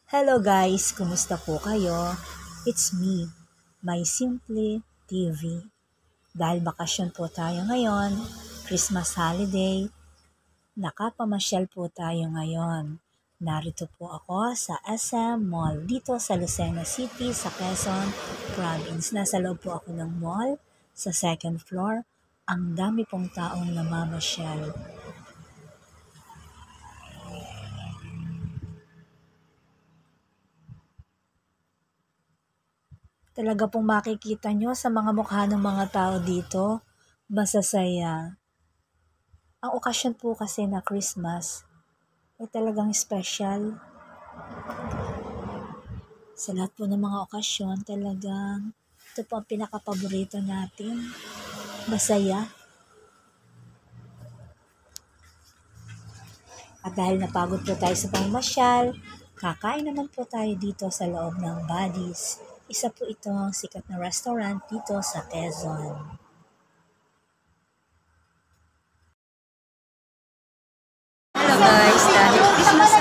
Hello guys, kumusta po kayo? It's me, My Simple TV. Dahil bakasyon po tayo ngayon, Christmas holiday, nakapamasyal po tayo ngayon. Narito po ako sa SM Mall dito sa Lucena City sa Quezon Province. Nasa loob po ako ng mall sa second floor. Ang dami pong taong namamasyal. Talaga pong makikita nyo sa mga mukha ng mga tao dito, masasaya. Ang okasyon po kasi na Christmas ay talagang special. Sa lahat po ng mga okasyon, talagang ito po ang pinaka-paborito natin. Masaya. At dahil napagod po tayo sa pamamasyal, kakain naman po tayo dito sa loob ng Buddies. Isa po itong sikat na restaurant dito sa Quezon. Hello guys, dahil Christmas